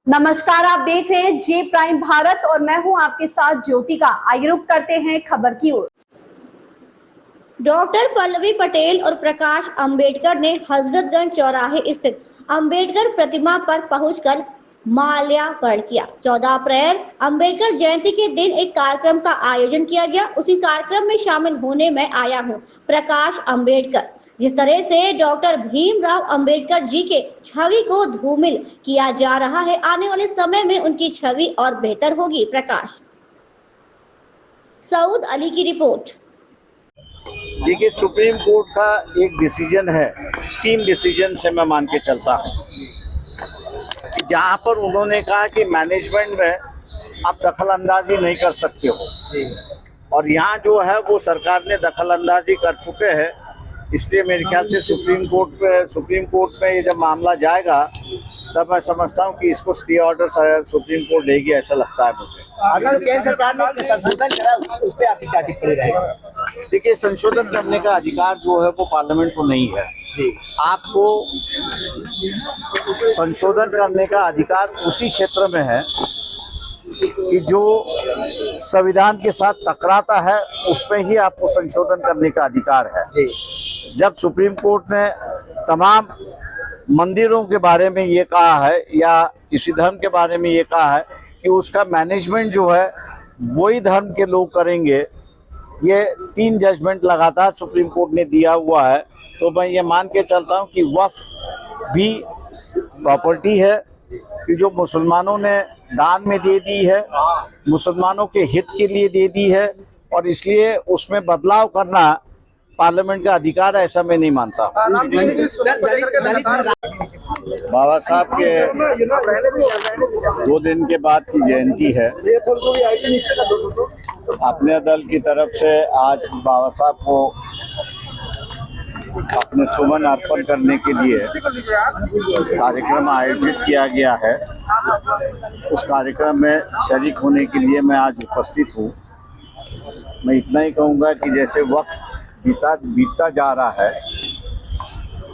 नमस्कार, आप देख रहे हैं जे प्राइम भारत और मैं हूं आपके साथ ज्योतिका। आइए रुक करते हैं खबर की ओर। डॉक्टर पल्लवी पटेल और प्रकाश अंबेडकर ने हजरतगंज चौराहे स्थित अंबेडकर प्रतिमा पर पहुंचकर माल्यार्पण किया। 14 अप्रैल अंबेडकर जयंती के दिन एक कार्यक्रम का आयोजन किया गया। उसी कार्यक्रम में शामिल होने में आया हूं प्रकाश अंबेडकर। जिस तरह से डॉक्टर भीमराव अंबेडकर जी के छवि को धूमिल किया जा रहा है, आने वाले समय में उनकी छवि और बेहतर होगी। प्रकाश सऊद अली की रिपोर्ट। देखिए, सुप्रीम कोर्ट का एक डिसीजन है, 3 डिसीजन से मैं मान के चलता हूँ कि जहाँ पर उन्होंने कहा कि मैनेजमेंट में आप दखल अंदाजी नहीं कर सकते हो, और यहाँ जो है वो सरकार ने दखल अंदाजी कर चुके हैं। इसलिए मेरे ख्याल से सुप्रीम कोर्ट में ये जब मामला जाएगा तब मैं समझता हूँ कि इसको स्टे ऑर्डर सुप्रीम कोर्ट देगी, ऐसा लगता है मुझे। अगर केंद्र सरकार ने संशोधन करा उस पर आपकी क्या टिप्पणी रहेगी? देखिए, संशोधन करने का अधिकार जो है वो पार्लियामेंट को नहीं है। आपको संशोधन करने का अधिकार उसी क्षेत्र में है कि जो संविधान के साथ टकराता है उसमें ही आपको संशोधन करने का अधिकार है। जब सुप्रीम कोर्ट ने तमाम मंदिरों के बारे में ये कहा है या किसी धर्म के बारे में ये कहा है कि उसका मैनेजमेंट जो है वही धर्म के लोग करेंगे, ये 3 जजमेंट लगातार सुप्रीम कोर्ट ने दिया हुआ है, तो मैं ये मान के चलता हूँ कि वक्फ भी प्रॉपर्टी है कि जो मुसलमानों ने दान में दे दी है, मुसलमानों के हित के लिए दे दी है, और इसलिए उसमें बदलाव करना पार्लियामेंट का अधिकार है, ऐसा मैं नहीं मानता। बाबा साहब के 2 दिन के बाद की जयंती है। अपने दल की तरफ से आज बाबा साहब को अपने सुमन अर्पण करने के लिए कार्यक्रम आयोजित किया गया है। उस कार्यक्रम में शरीक होने के लिए मैं आज उपस्थित हूँ। मैं इतना ही कहूँगा कि जैसे वक्त बीतता जा रहा है,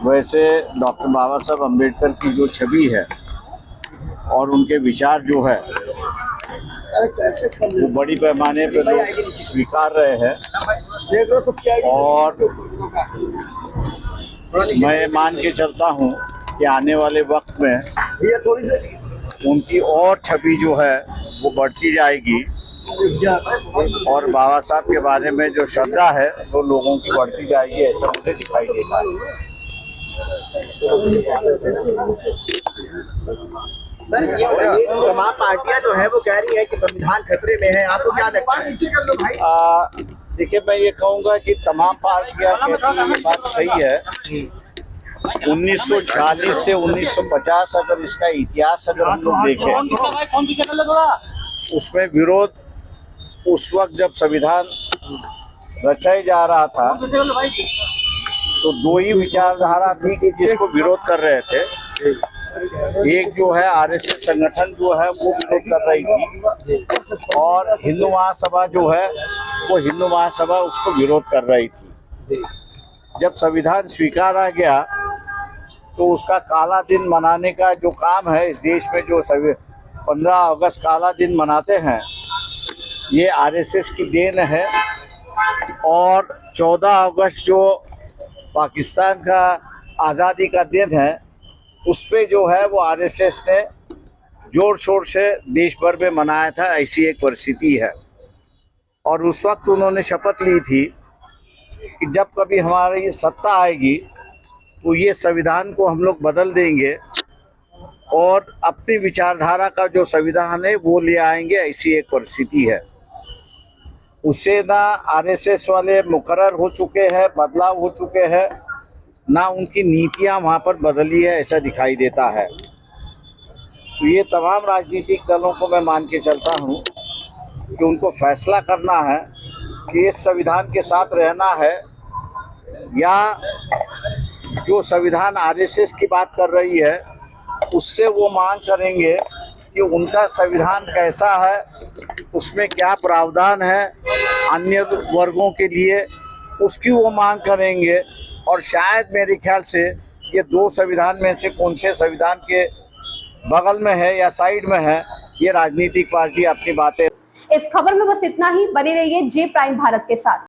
वैसे डॉक्टर बाबा साहब अम्बेडकर की जो छवि है और उनके विचार जो है वो बड़ी पैमाने पर लोग स्वीकार रहे हैं, और मैं मान के चलता हूँ कि आने वाले वक्त में उनकी और छवि जो है वो बढ़ती जाएगी, और बाबा साहब के बारे में जो श्रद्धा है वो लोगों की बढ़ती जाएगी, ऐसा मुझे दिखाई देता है। तमाम पार्टियां जो है वो कह रही है कि संविधान खतरे में है, आपको क्या लगता है? देखिए, मैं ये कहूँगा कि तमाम पार्टियां की बात सही है। 1940 से 1950 अगर इसका इतिहास अगर हम लोग देखें, उसमें विरोध उस वक्त जब संविधान रचाया जा रहा था तो 2 ही विचारधारा थी कि जिसको विरोध कर रहे थे। एक जो है आरएसएस संगठन जो है वो विरोध कर रही थी, और हिंदू महासभा जो है वो हिंदू महासभा उसको विरोध कर रही थी। जब संविधान स्वीकार आ गया तो उसका काला दिन मनाने का जो काम है इस देश में, जो 15 अगस्त काला दिन मनाते हैं, ये आरएसएस की देन है। और 14 अगस्त जो पाकिस्तान का आज़ादी का दिन है, उस पे जो है वो आरएसएस ने जोर शोर से देश भर में मनाया था, ऐसी एक परिस्थिति है। और उस वक्त उन्होंने शपथ ली थी कि जब कभी हमारी सत्ता आएगी तो ये संविधान को हम लोग बदल देंगे और अपनी विचारधारा का जो संविधान है वो ले आएंगे, ऐसी एक परिस्थिति है। उससे ना आरएसएस वाले मुकर्रर हो चुके हैं, बदलाव हो चुके हैं, ना उनकी नीतियां वहां पर बदली है, ऐसा दिखाई देता है। तो ये तमाम राजनीतिक दलों को मैं मान के चलता हूं कि उनको फैसला करना है कि इस संविधान के साथ रहना है, या जो संविधान आरएसएस की बात कर रही है उससे वो मांग करेंगे कि उनका संविधान कैसा है, उसमें क्या प्रावधान है अन्य वर्गों के लिए, उसकी वो मांग करेंगे। और शायद मेरे ख्याल से ये 2 संविधान में से कौन से संविधान के बगल में है या साइड में है, ये राजनीतिक पार्टी अपनी बातें। इस खबर में बस इतना ही। बने रहिए जे प्राइम भारत के साथ।